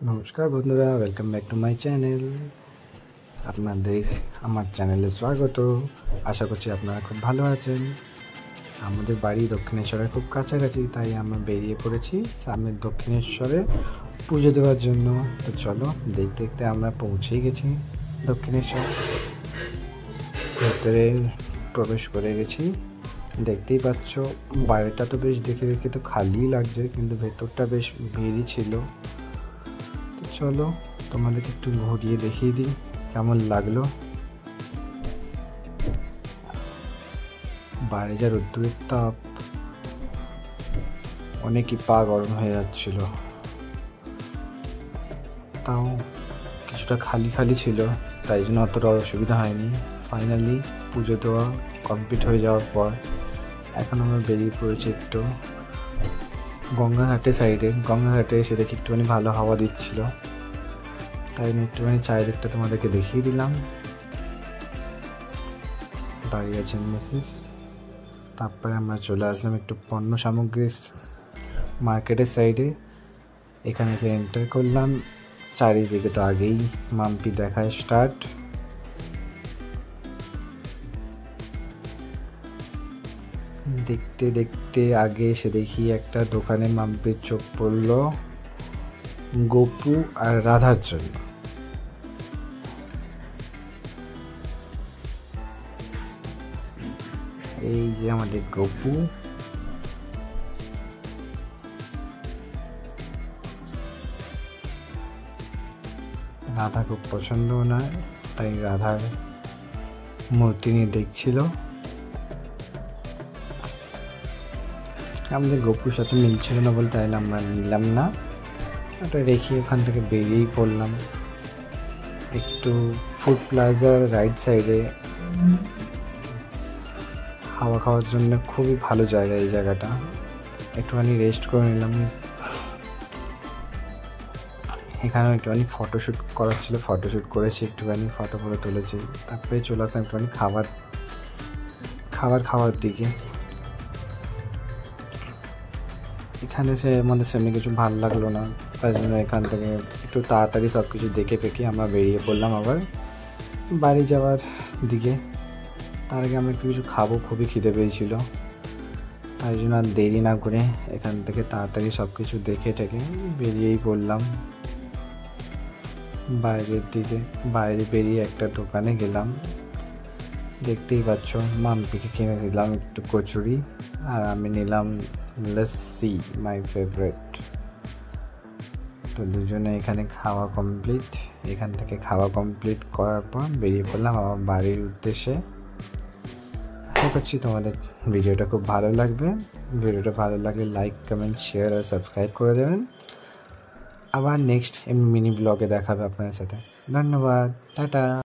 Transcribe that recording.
নমস্কার বন্ধুরা, welcome back to my channel. আপনাদের আমার চ্যানেলে স্বাগত। আশা করছি আপনারা খুব ভালো আছেন। আমাদের বাড়ি দক্ষিণেশ্বরের খুব কাছাকাছি, তাই আমরা বেরিয়ে পড়েছি সামনের দক্ষিণেশ্বরে পুজো দেওয়ার জন্য। তো চলো, দেখতে দেখতে আমরা পৌঁছেই গেছি দক্ষিণেশ্বর। ভেতরে প্রবেশ করে গেছি। দেখতেই পাচ্ছ, বাইরেটা তো বেশ দেখে দেখে তো খালি লাগছে, কিন্তু ভেতরটা বেশ ভিড়ই ছিল। তো চলো, তোমাদেরকে একটু ঘুরিয়ে দেখিয়ে দিই কেমন লাগলো। বাইরে যা রোদ্দুরের তাপ, অনেকই পা গরম হয়ে যাচ্ছিল। তাও কিছুটা খালি খালি ছিল, তাই জন্য অতটা অসুবিধা হয়নি। ফাইনালি পুজো দেওয়া কমপ্লিট হয়ে যাওয়ার পর এখন আমরা বেরিয়ে পড়েছি একটু গঙ্গাঘাটের সাইডে। গঙ্গাঘাটে এসে দেখি একটুখানি ভালো হাওয়া দিচ্ছিল, তাই আমি একটুখানি চারিদিকটা তোমাদেরকে দেখিয়ে দিলাম। দাঁড়িয়ে আছেন মিসেস। তারপরে আমরা চলে আসলাম একটু পণ্য সামগ্রী মার্কেটের সাইডে। এখানে এসে এন্টার করলাম। চারিদিকে তো আগেই মাম্পি দেখায় স্টার্ট। দেখতে দেখতে আগে এসে দেখি একটা দোকানে মাম্পির চোখ পড়ল গোপু আর রাধার জন্য। এই যে আমাদের গোপু, রাধা খুব পছন্দ ওনার, তাই রাধার মূর্তি নিয়ে দেখছিল। আমাদের গোপুর সাথে মিলছিল না বলতে তাই আমরা নিলাম না, ওটা রেখে ওখান থেকে বেরিয়েই পড়লাম। একটু ফুড প্লাজার রাইট সাইডে খাওয়া খাওয়ার জন্য খুবই ভালো জায়গা এই জায়গাটা। একটুখানি রেস্ট করে নিলাম। এখানেও একটুখানি ফটোশ্যুট করার ছিল, ফটোশ্যুট করেছি, একটুখানি ফটো ফটো তুলেছি। তারপরে চলে আসলাম একটুখানি খাওয়ার দিকে। এখানে সে আমাদের সেমনি কিছু ভালো লাগলো না, তাই জন্য এখান থেকে একটু তাড়াতাড়ি সব কিছু দেখে পেকে আমরা বেরিয়ে পড়লাম আবার বাড়ি যাওয়ার দিকে। তার আগে আমরা একটু কিছু খাবো, খুবই খিদে পেয়েছিল, তাই জন্য আর দেরি না করে এখান থেকে তাড়াতাড়ি সব কিছু দেখে টেকে বেরিয়েই পড়লাম বাইরের দিকে। বাইরে বেরিয়ে একটা দোকানে গেলাম। দেখতেই পাচ্ছ, মাম্পিকে কিনে দিলাম একটু কচুরি, আর আমি নিলাম লস্যি, মাই ফেভারিট। তো দুজনে এখানে খাওয়া কমপ্লিট। এখান থেকে খাওয়া কমপ্লিট করার পর বেরিয়ে পড়লাম আমার বাড়ির উদ্দেশ্যে। আশা করছি তোমাদের ভিডিওটা খুব ভালো লাগবে। ভিডিওটা ভালো লাগলে লাইক, কমেন্ট, শেয়ার আর সাবস্ক্রাইব করে দেবেন। আবার নেক্সট মিনি ব্লগে দেখা হবে আপনাদের সাথে। ধন্যবাদ, টাটা।